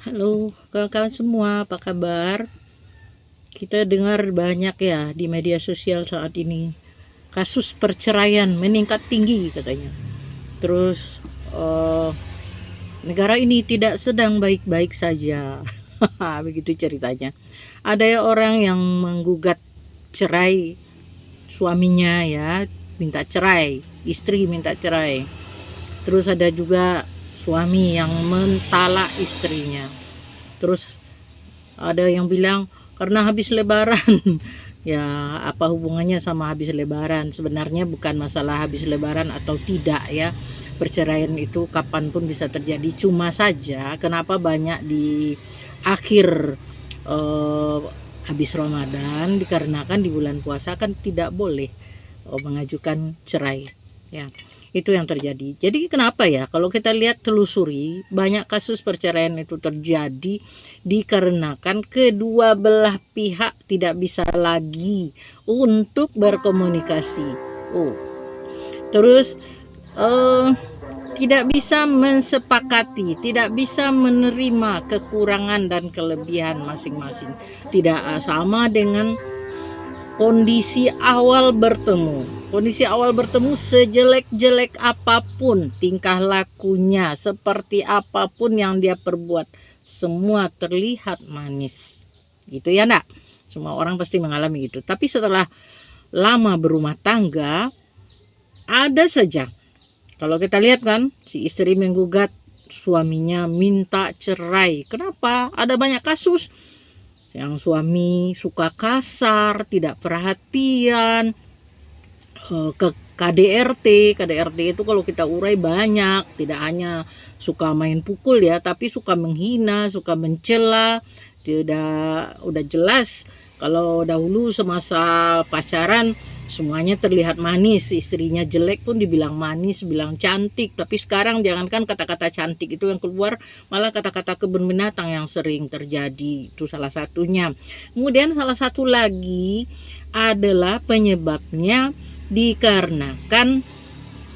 Halo kawan-kawan semua, apa kabar? Kita dengar banyak ya di media sosial saat ini kasus perceraian meningkat tinggi katanya. Terus eh, negara ini tidak sedang baik-baik saja. Begitu ceritanya. Ada ya orang yang menggugat cerai suaminya ya, minta cerai, istri minta cerai. Terus ada juga suami yang mentalak istrinya. Terus ada yang bilang karena habis lebaran. Ya, apa hubungannya sama habis lebaran? Sebenarnya bukan masalah habis lebaran atau tidak ya. Perceraian itu kapanpun bisa terjadi. Cuma saja kenapa banyak di akhir eh, habis Ramadan, dikarenakan di bulan puasa kan tidak boleh mengajukan cerai. Ya, itu yang terjadi. Jadi kenapa ya kalau kita lihat telusuri banyak kasus perceraian itu terjadi dikarenakan kedua belah pihak tidak bisa lagi untuk berkomunikasi. Oh, terus eh, tidak bisa mensepakati, tidak bisa menerima kekurangan dan kelebihan masing-masing. Tidak sama dengan kondisi awal bertemu. Kondisi awal bertemu sejelek-jelek apapun tingkah lakunya, seperti apapun yang dia perbuat, semua terlihat manis. Gitu ya nak? Semua orang pasti mengalami itu. Tapi setelah lama berumah tangga, ada saja. Kalau kita lihat kan, si istri menggugat suaminya minta cerai. Kenapa? Ada banyak kasus yang suami suka kasar, tidak perhatian, ke KDRT itu kalau kita urai banyak, tidak hanya suka main pukul ya, tapi suka menghina, suka mencela. Udah jelas kalau dahulu semasa pacaran semuanya terlihat manis, istrinya jelek pun dibilang manis, bilang cantik. Tapi sekarang jangankan kata-kata cantik itu yang keluar, malah kata-kata kebun binatang yang sering terjadi. Itu salah satunya. Kemudian salah satu lagi adalah penyebabnya dikarenakan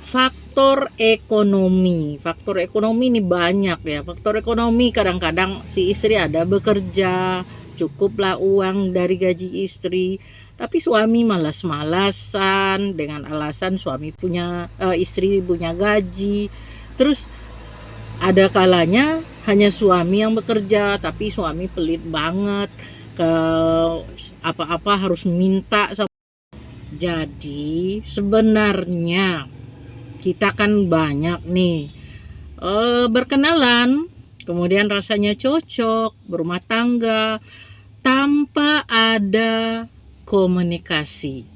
faktor ekonomi. Faktor ekonomi ini banyak ya. Faktor ekonomi kadang-kadang si istri ada bekerja, cukuplah uang dari gaji istri, tapi suami malas-malasan dengan alasan istri punya gaji. Terus ada kalanya hanya suami yang bekerja, tapi suami pelit banget, ke apa-apa harus minta. Jadi sebenarnya kita kan banyak nih berkenalan, kemudian rasanya cocok, berumah tangga tanpa ada komunikasi.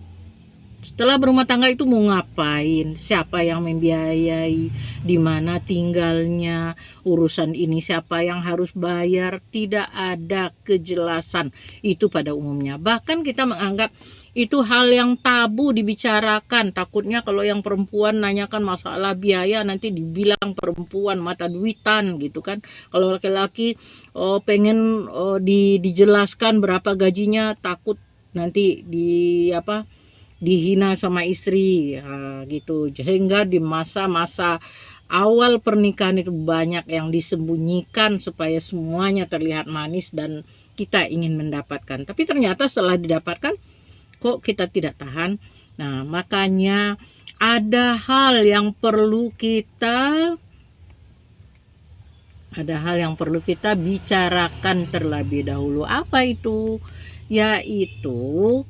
Setelah berumah tangga itu mau ngapain, siapa yang membiayai, di mana tinggalnya, urusan ini siapa yang harus bayar, tidak ada kejelasan itu pada umumnya. Bahkan kita menganggap itu hal yang tabu dibicarakan, takutnya kalau yang perempuan nanyakan masalah biaya nanti dibilang perempuan mata duitan gitu kan. Kalau laki-laki pengen dijelaskan berapa gajinya, takut nanti dihina sama istri ya, gitu. Sehingga di masa-masa awal pernikahan itu banyak yang disembunyikan supaya semuanya terlihat manis dan kita ingin mendapatkan, tapi ternyata setelah didapatkan kok kita tidak tahan. Nah, makanya ada hal yang perlu kita bicarakan terlebih dahulu. Apa itu? Yaitu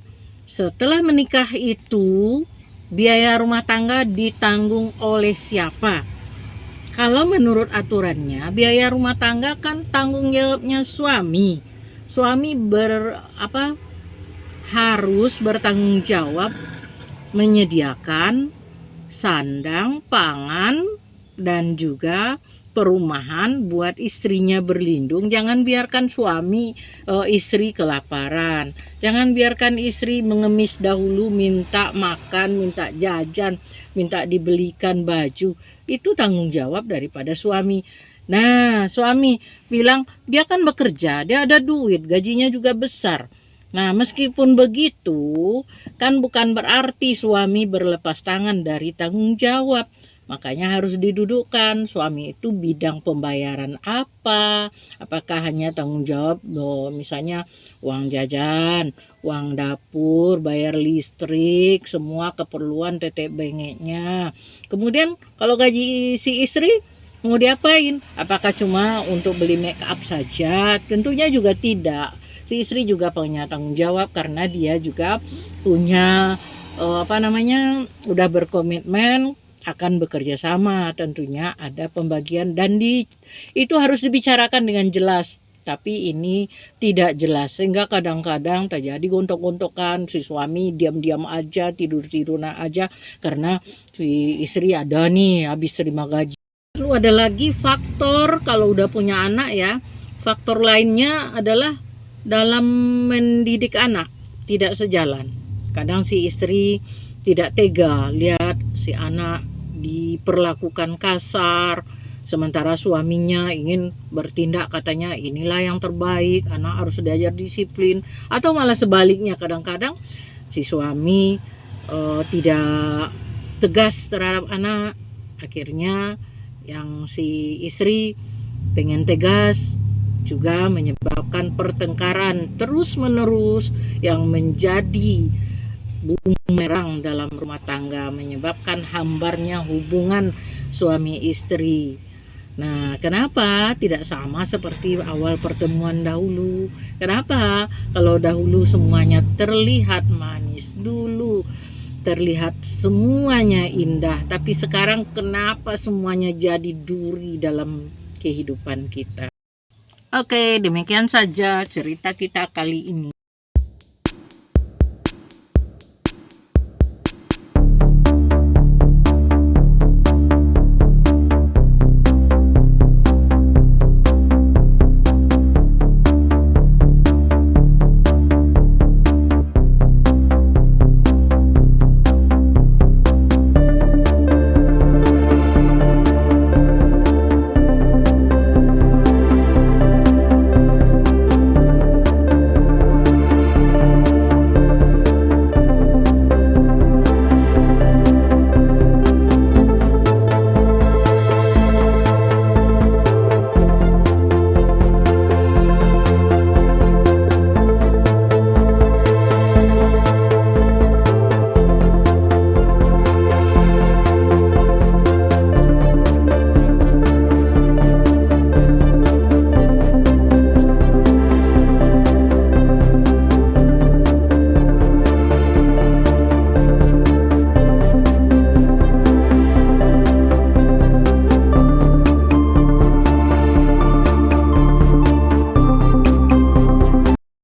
setelah menikah itu biaya rumah tangga ditanggung oleh siapa? Kalau menurut aturannya biaya rumah tangga kan tanggung jawabnya suami. Suami harus bertanggung jawab menyediakan sandang, pangan, dan juga perumahan buat istrinya berlindung. Jangan biarkan istri kelaparan. Jangan biarkan istri mengemis dahulu, minta makan, minta jajan, minta dibelikan baju. Itu tanggung jawab daripada suami. Nah, suami bilang dia kan bekerja, dia ada duit, gajinya juga besar. Nah, meskipun begitu, kan bukan berarti suami berlepas tangan dari tanggung jawab. Makanya harus didudukkan, suami itu bidang pembayaran apa, apakah hanya tanggung jawab misalnya uang jajan, uang dapur, bayar listrik, semua keperluan tetek bengeknya. Kemudian kalau gaji si istri mau diapain? Apakah cuma untuk beli make up saja? Tentunya juga tidak. Si istri juga punya tanggung jawab karena dia juga punya udah berkomitmen akan bekerja sama, tentunya ada pembagian dan itu harus dibicarakan dengan jelas. Tapi ini tidak jelas sehingga kadang-kadang terjadi gontok-gontokan, si suami diam-diam aja, tidur-tidur aja karena si istri ada nih habis terima gaji. Lalu ada lagi faktor kalau udah punya anak ya, faktor lainnya adalah dalam mendidik anak tidak sejalan. Kadang si istri tidak tega lihat si anak diperlakukan kasar, sementara suaminya ingin bertindak katanya inilah yang terbaik, anak harus diajar disiplin, atau malah sebaliknya kadang-kadang si suami tidak tegas terhadap anak, akhirnya yang si istri pengen tegas juga menyebabkan pertengkaran terus-menerus yang menjadi bumerang dalam rumah tangga, menyebabkan hambarnya hubungan suami istri. Nah, kenapa tidak sama seperti awal pertemuan dahulu? Kenapa kalau dahulu semuanya terlihat manis dulu, terlihat semuanya indah, tapi sekarang kenapa semuanya jadi duri dalam kehidupan kita? Oke, demikian saja cerita kita kali ini.